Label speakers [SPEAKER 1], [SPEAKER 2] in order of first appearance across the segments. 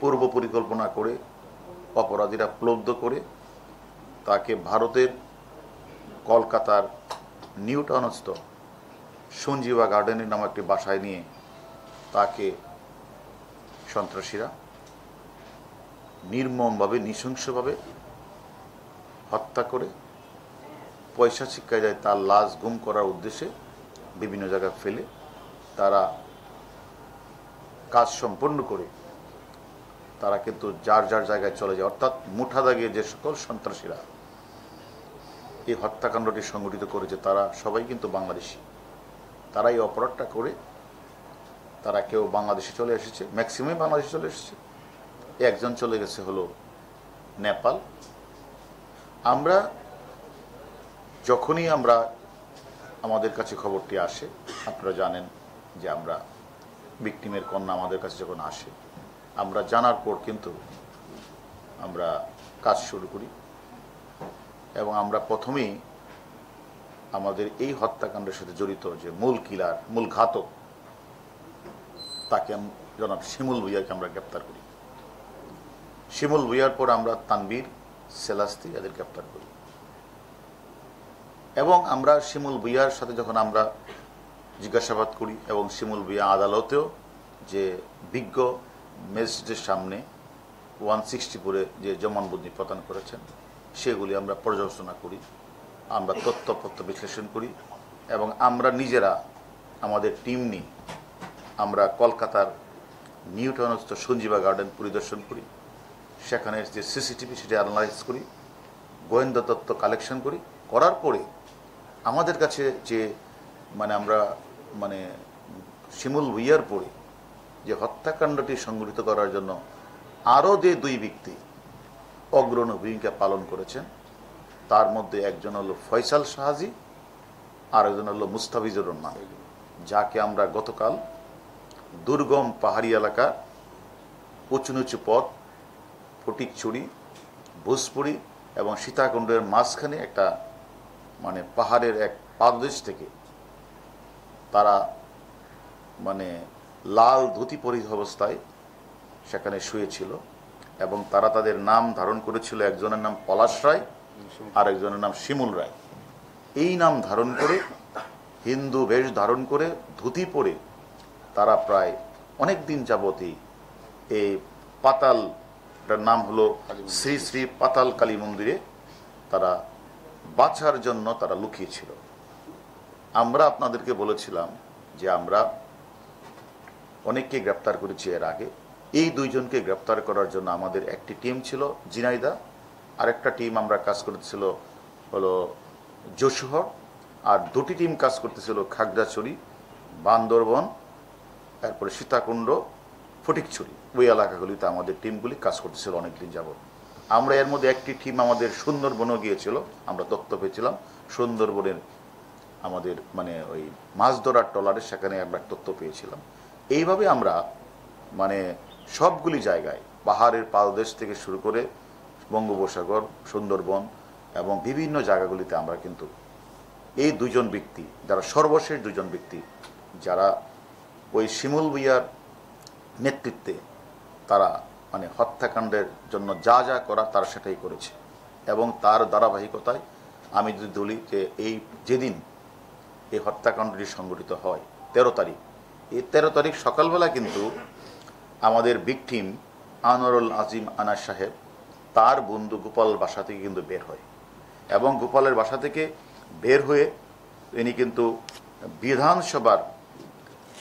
[SPEAKER 1] পূর্ব পরিকল্পনা করে অপরাধীরা প্লব্ধ করে তাকে ভারতের কলকাতার নিউ টাউনস্থ সঞ্জীবা গার্ডেনের নামে একটি বাসায় নিয়ে তাকে সন্ত্রাসীরা নির্মমভাবে নৃশংসভাবে হত্যা করে পৈশাচিক কায়দায় তার লাশ গুম করার উদ্দেশ্যে বিভিন্ন জায়গায় ফেলে তারা কাজ সম্পন্ন করে তারা কিন্তু যার যার জায়গায় চলে যায়। অর্থাৎ মুঠা দাগিয়ে যে সকল সন্ত্রাসীরা এই হত্যাকাণ্ডটি সংগঠিত করেছে তারা সবাই কিন্তু বাংলাদেশি। তারা এই অপরাধটা করে তারা কেউ বাংলাদেশে চলে এসেছে, ম্যাক্সিমাম বাংলাদেশে চলে এসেছে, একজন চলে গেছে হলো নেপাল। আমরা যখনই আমাদের কাছে খবরটি আসে, আপনারা জানেন যে আমরা ভিকটিমের কন্যা আমাদের কাছে যখন আসে আমরা জানার পর কিন্তু আমরা কাজ শুরু করি এবং আমরা প্রথমেই আমাদের এই হত্যাকাণ্ডের সাথে জড়িত যে মূল কিলার, মূল ঘাতক, তাকে জনাব শিমুল ভুঁইয়াকে আমরা গ্রেপ্তার করি। শিমুল ভুঁইয়ার পর আমরা তানবীর, সেলাস্তি এদের গ্রেপ্তার করি এবং আমরা শিমুল ভুঁইয়ার সাথে যখন আমরা জিজ্ঞাসাবাদ করি এবং শিমুল ভুঁইয়া আদালতেও যে বিজ্ঞ ম্যাজিস্ট্রেটের সামনে 164-এ যে জবানবন্দি প্রদান করেছেন সেগুলি আমরা পর্যালোচনা করি, আমরা তথ্যপত্র বিশ্লেষণ করি এবং আমরা নিজেরা আমাদের টিম নিয়ে আমরা কলকাতার নিউ টাউনস্থ সঞ্জীবা গার্ডেন পরিদর্শন করি, সেখানে যে সিসিটিভি সেটা অ্যানালাইজ করি, গোয়েন্দা তথ্য কালেকশন করি। করার পরে আমাদের কাছে যে আমরা শিমুল ভুঁইয়ার পরে যে হত্যাকাণ্ডটি সংগঠিত করার জন্য আরও যে দুই ব্যক্তি অগ্রণী ভূমিকা পালন করেছেন তার মধ্যে একজন হলো ফয়সাল শাহজি আর একজন হলো মুস্তাফিজুর রহমান, যাকে আমরা গতকাল দুর্গম পাহাড়ি এলাকা, উঁচু নিচু পথ, ফটিকছড়ি, ভোজপুরি এবং সীতাকুণ্ডের মাঝখানে একটা পাহাড়ের এক পাদদেশ থেকে তারা লাল ধুতি পরিহিত অবস্থায় সেখানে শুয়েছিল এবং তারা তাদের নাম ধারণ করেছিল, একজনের নাম পলাশ রায় আর একজনের নাম শিমুল রায়। এই নাম ধারণ করে, হিন্দু বেশ ধারণ করে, ধুতি পরে তারা প্রায় অনেক দিন যাবতই এই পাতালটার নাম হলো শ্রী শ্রী পাতাল কালী মন্দিরে তারা বাঁচার জন্য তারা লুকিয়েছিল। আমরা আপনাদেরকে বলেছিলাম যে আমরা অনেককে গ্রেপ্তার করেছি এর আগে। এই দুইজনকে গ্রেপ্তার করার জন্য আমাদের একটি টিম ছিল ঝিনাইদহ, আরেকটা টিম আমরা কাজ করতেছিল হলো যশোহর, আর দুটি টিম কাজ করতেছিল খাগড়াছড়ি, বান্দরবন, তারপরে সীতাকুণ্ড, ফটিকছড়ি। ওই এলাকাগুলিতে আমাদের টিমগুলি কাজ করতেছিল অনেকদিন যাবত। আমরা এর মধ্যে একটি টিম আমাদের সুন্দরবনও গিয়েছিল, আমরা তথ্য পেয়েছিলাম সুন্দরবনের আমাদের ওই মাছ ধরার ট্রলারে, সেখানে আমরা তথ্য পেয়েছিলাম। এইভাবে আমরা সবগুলি জায়গায় পাহাড়ের পাদদেশ থেকে শুরু করে বঙ্গোপসাগর, সুন্দরবন এবং বিভিন্ন জায়গাগুলিতে আমরা কিন্তু এই দুজন ব্যক্তি, যারা সর্বশেষ দুজন ব্যক্তি যারা ওই শিমুল ভুঁইয়ার নেতৃত্বে তারা হত্যাকাণ্ডের জন্য যা যা করার তারা সেটাই করেছে এবং তার ধারাবাহিকতায় আমি যদি বলি যে যেদিন এই হত্যাকাণ্ডটি সংঘটিত হয় 13 তারিখ, এই 13 তারিখ সকালবেলা কিন্তু আমাদের ভিকটিম আনোয়ারুল আজিম আনাস সাহেব তার বন্ধু গোপাল বাসা থেকে কিন্তু বের হয় এবং গোপালের বাসা থেকে বের হয়ে ইনি কিন্তু বিধানসভার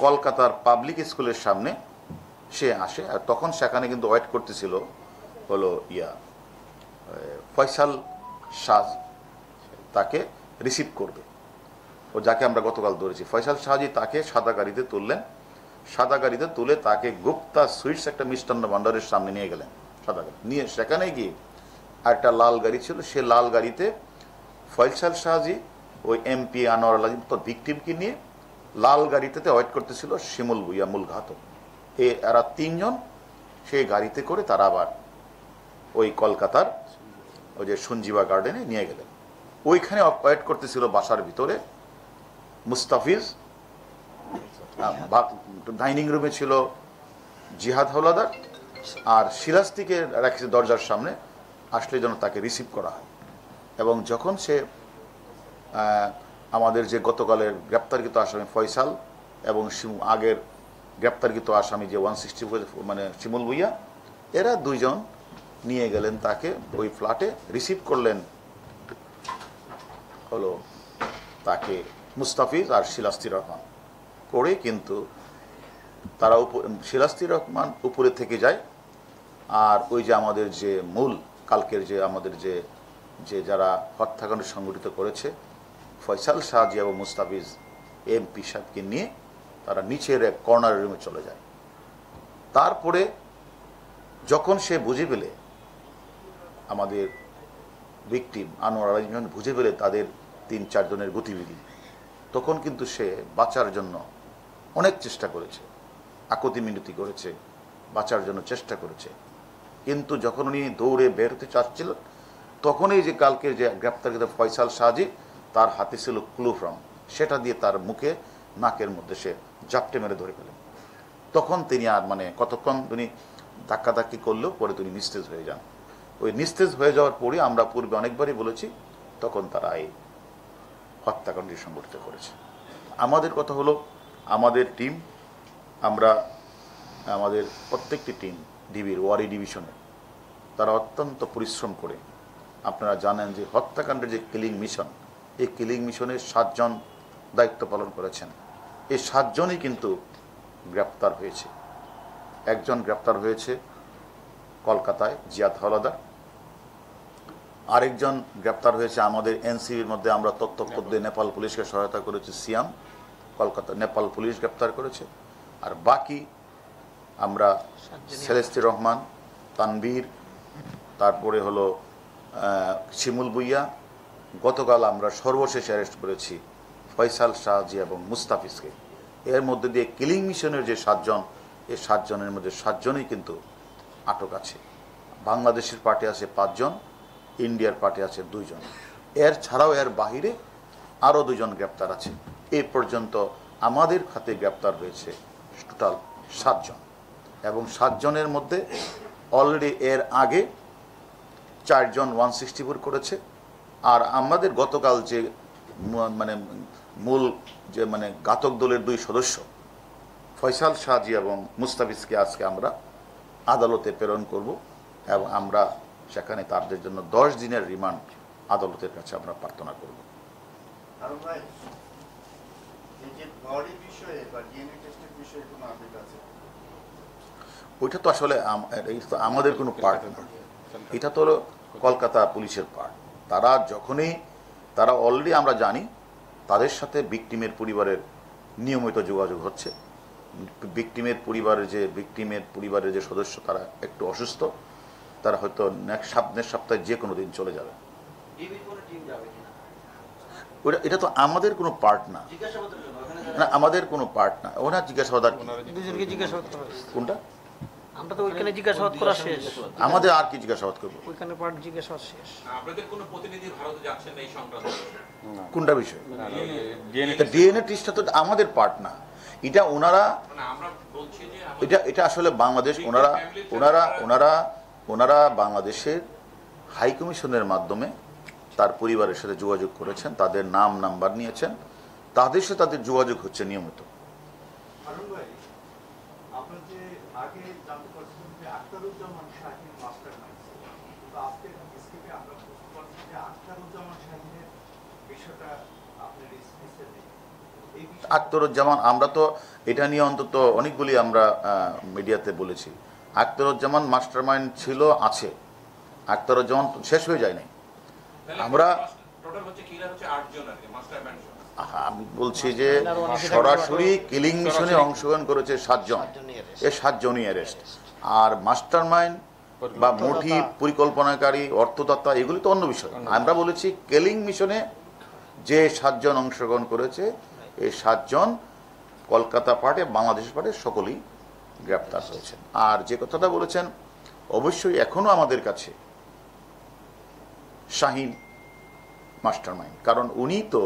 [SPEAKER 1] কলকাতার পাবলিক স্কুলের সামনে সে আসে। আর তখন সেখানে কিন্তু ওয়েট করতেছিল হলো ফয়সাল শাহ, তাকে রিসিভ করবে, ও যাকে আমরা গতকাল ধরেছি। ফয়সাল শাহজি তাকে সাদা গাড়িতে তুললেন, সাদা গাড়িতে তুলে তাকে গুপ্তা সুইটস একটা মিষ্টান্ন ভাণ্ডারের সামনে নিয়ে গেলেন। সাদা গাড়ি নিয়ে সেখানে গিয়ে একটা লাল গাড়ি ছিল, সে লাল গাড়িতে ফয়সাল শাহজি ওই এমপি আনোয়ার আজিম তো ভিকটিমকে নিয়ে লাল গাড়িতে ওয়েট করতেছিল শিমুল ভুঁইয়া মূল ঘাতক। এরা তিনজন সেই গাড়িতে করে তারা আবার ওই কলকাতার ওই যে সঞ্জীবা গার্ডেনে নিয়ে গেলেন। ওইখানে ওয়েট করতেছিল বাসার ভিতরে মুস্তাফিজ, ডাইনিং রুমে ছিল জিহাদ হাওলাদার আর শিলাস্তিকে রেখেছে দরজার সামনে, আসলে যেন তাকে রিসিভ করা হয়। এবং যখন সে আমাদের যে গতকালের গ্রেপ্তারকৃত আসামি ফয়সাল এবং আগের গ্রেপ্তারকৃত আসামি যে 160 মানে শিমুল ভুইয়া, এরা দুইজন নিয়ে গেলেন তাকে ওই ফ্ল্যাটে, রিসিভ করলেন হলো তাকে মুস্তাফিজ আর শিলাস্তি রহমান করে। কিন্তু তারা শিলাস্তি রহমান উপরে থেকে যায়, আর ওই যে আমাদের যে মূল কালকের যে আমাদের যে যারা হত্যাকাণ্ড সংগঠিত করেছে ফয়সাল শাহজি এবং মুস্তাফিজ এমপি সাহেবকে নিয়ে তারা নিচের এক কর্নার রুমে চলে যায়। তারপরে যখন সে বুঝে পেলে, আমাদের ভিকটিম আনোয়ার আলী বুঝে পেলে তাদের 3-4 জনের গতিবিধি, তখন কিন্তু সে বাঁচার জন্য অনেক চেষ্টা করেছে, আকুতি মিনতি করেছে, বাঁচার জন্য চেষ্টা করেছে। কিন্তু যখন উনি দৌড়ে বের হতে চাচ্ছিলেন, তখনই যে কালকে যে গ্রেপ্তারকৃত ফয়সাল শাহজি, তার হাতে ছিল ক্লুফ্রাম, সেটা দিয়ে তার মুখে নাকের মধ্যে সে জাপটে মেরে ধরে ফেলেন। তখন তিনি আর মানে কতক্ষণ তিনি ধাক্কাধাক্কি করলেও পরে তিনি নিস্তেজ হয়ে যান। ওই নিস্তেজ হয়ে যাওয়ার পরে আমরা পূর্বে অনেকবারই বলেছি, তখন তারা এই হত্যাকাণ্ডটি সংগঠিত করেছে। আমাদের কথা হলো, আমাদের টিম, আমরা আমাদের প্রত্যেকটি টিম ডিবির ওয়ারি ডিভিশনে তারা অত্যন্ত পরিশ্রম করে, আপনারা জানেন যে হত্যাকাণ্ডের যে কিলিং মিশন, এই কিলিং মিশনের 7 জন দায়িত্ব পালন করেছেন। এই 7 জনই কিন্তু গ্রেপ্তার হয়েছে। একজন গ্রেপ্তার হয়েছে কলকাতায়, জিয়াদ হাওলাদার। আরেকজন গ্রেপ্তার হয়েছে আমাদের এনসিবির মধ্যে, আমরা তথ্য দিয়ে নেপাল পুলিশকে সহায়তা করেছি, সিয়াম, কলকাতা নেপাল পুলিশ গ্রেপ্তার করেছে। আর বাকি আমরা সেলেস্তি রহমান, তানভীর, তারপরে হলো শিমুল ভুইয়া, গতকাল আমরা সর্বশেষ অ্যারেস্ট করেছি ফয়সাল শাহজি এবং মুস্তাফিজকে। এর মধ্যে দিয়ে কিলিং মিশনের যে 7 জন, এই 7 জনের মধ্যে 7 জনই কিন্তু আটক আছে। বাংলাদেশের পার্টি আছে 5 জন, ইন্ডিয়ার পার্টি আছে 2 জন। এর ছাড়াও এর বাহিরে আরও 2 জন গ্রেপ্তার আছে। এই পর্যন্ত আমাদের খাতে গ্রেপ্তার হয়েছে টোটাল 7 জন। এবং 7 জনের মধ্যে অলরেডি এর আগে 4 জন 164 করেছে। আর আমাদের গতকাল যে মানে মূল যে মানে ঘাতক দলের 2 সদস্য ফয়সাল শাহজি এবং মুস্তাফিজকে আজকে আমরা আদালতে প্রেরণ করব, এবং আমরা সেখানে তাদের জন্য 10 দিনের রিমান্ড আদালতের কাছে আমরা প্রার্থনা করব। ওইটা তো আসলে আমাদের কোনো পার্ট না, এটা তো হলো কলকাতা পুলিশের পার্ট। তারা যখনই তারা অলরেডি আমরা জানি তাদের সাথে ভিকটিমের পরিবারের নিয়মিত যোগাযোগ হচ্ছে। ভিকটিমের পরিবারের যে সদস্য তারা একটু অসুস্থ, তারা হয়তো সামনের সপ্তাহে যে কোনো দিন চলে যাবে। এটা তো আমাদের কোনো পার্ট না, আমাদের কোনো পার্ট না। ওনার জিজ্ঞাসাবাদ কোনটা,
[SPEAKER 2] আমরা তো ওইখানে জিজ্ঞাসাবাদ করা শেষ,
[SPEAKER 1] আমাদের আর কি জিজ্ঞাসাবাদ করব?
[SPEAKER 2] ওইখানে পার্ট জিজ্ঞাসাবাদ শেষ।
[SPEAKER 3] আপনাদের কোনো প্রতিনিধি ভারতে যাচ্ছেন এই সংক্রান্ত
[SPEAKER 1] কোনটা বিষয়? ডিএনএ টেস্টটা তো আমাদের পার্ট না, এটা ওনারা,
[SPEAKER 3] আমরা বলছি যে
[SPEAKER 1] এটা আসলে বাংলাদেশ, ওনারা বাংলাদেশের হাই কমিশনের মাধ্যমে তার পরিবারের সাথে যোগাযোগ করেছেন, তাদের নাম নাম্বার নিয়েছেন, তাদের সাথে তাদের যোগাযোগ হচ্ছে নিয়মিত। আখতারুজ্জামান, আমরা তো এটা নিয়ে অন্তত অনেকগুলি আমরা মিডিয়াতে বলেছি। আখতারুজ্জামান মাস্টারমাইন্ড ছিল, আছে। আখতারুজ্জামান শেষ হয়ে যায় নাই। আমরা আমি বলছি যে সরাসরি কিলিং মিশনে অংশগ্রহণ করেছে 7 জন, এ 7 জনই অ্যারেস্ট। আর মাস্টারমাইন্ড বা মোটিভ, পরিকল্পনাকারী, অর্থদাতা, এগুলি তো অন্য বিষয়। আমরা বলেছি কিলিং মিশনে যে 7 জন অংশগ্রহণ করেছে, এই 7 জন কলকাতা পার্টে, বাংলাদেশ পার্টে সকলেই গ্রেপ্তার হয়েছেন। আর যে কথাটা বলেছেন, অবশ্যই এখনো আমাদের কাছে শাহিন মাস্টারমাইন্ড, কারণ উনি তো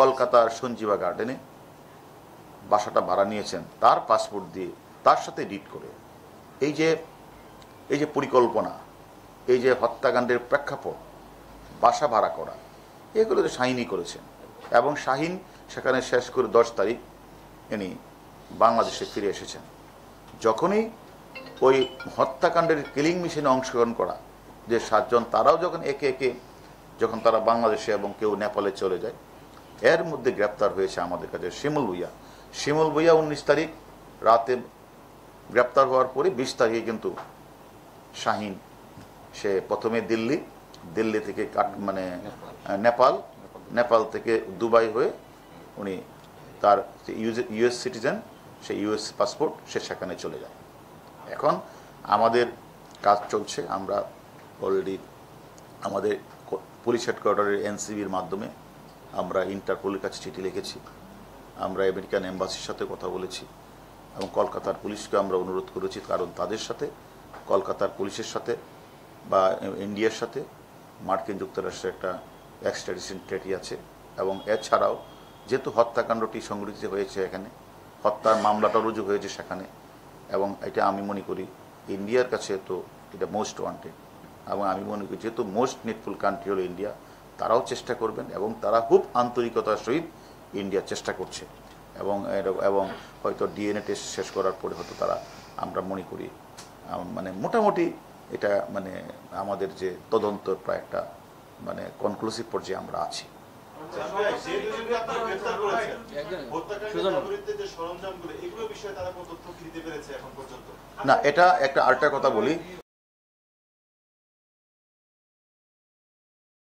[SPEAKER 1] কলকাতার সঞ্জীবা গার্ডেনে বাসাটা ভাড়া নিয়েছেন তার পাসপোর্ট দিয়ে, তার সাথে ডিট করে। এই যে পরিকল্পনা, এই যে হত্যাকাণ্ডের প্রেক্ষাপট, বাসা ভাড়া করা, এগুলো তো শাহিনই করেছেন। এবং শাহিন সেখানে শেষ করে 10 তারিখ ইনি বাংলাদেশে ফিরে এসেছেন। যখনই ওই হত্যাকাণ্ডের কিলিং মিশনে অংশগ্রহণ করা যে 7 জন, তারাও যখন একে একে যখন তারা বাংলাদেশে এবং কেউ নেপালে চলে যায়, এর মধ্যে গ্রেপ্তার হয়েছে আমাদের কাছে শিমুল ভুইয়া। 19 তারিখ রাতে গ্রেপ্তার হওয়ার পরে 20 তারিখে কিন্তু শাহিন সে প্রথমে দিল্লি থেকে নেপাল থেকে দুবাই হয়ে উনি তার ইউএস সিটিজেন, সেই ইউএস পাসপোর্ট, সে সেখানে চলে যায়। এখন আমাদের কাজ চলছে, আমরা অলরেডি আমাদের পুলিশ হেডকোয়ার্টারের এনসিবির মাধ্যমে আমরা ইন্টারপোলের কাছে চিঠি লিখেছি, আমরা আমেরিকান এম্বাসির সাথে কথা বলেছি এবং কলকাতার পুলিশকে আমরা অনুরোধ করেছি, কারণ তাদের সাথে, কলকাতার পুলিশের সাথে বা ইন্ডিয়ার সাথে মার্কিন যুক্তরাষ্ট্রের একটা এক্সট্রাডিশন ট্রিটি আছে। এবং এছাড়াও যেহেতু হত্যাকাণ্ডটি সংঘটিত হয়েছে, এখানে হত্যার মামলাটা রুজু হয়েছে সেখানে, এবং এটা আমি মনে করি ইন্ডিয়ার কাছে তো এটা মোস্ট ওয়ান্টেড, এবং আমি মনে করি যেহেতু মোস্ট নিডফুল কান্ট্রি হলো ইন্ডিয়া, তারাও চেষ্টা করবেন এবং তারা খুব আন্তরিকতার সহিত ইন্ডিয়া চেষ্টা করছে। এবং হয়তো ডিএনএ টেস্ট শেষ করার পরে হয়তো তারা, আমরা মনে করি মোটামুটি এটা আমাদের যে তদন্ত প্রায় একটা কনক্লুসিভ পর্যায়ে আমরা আছি। না, এটা একটা আরেকটা কথা বলি,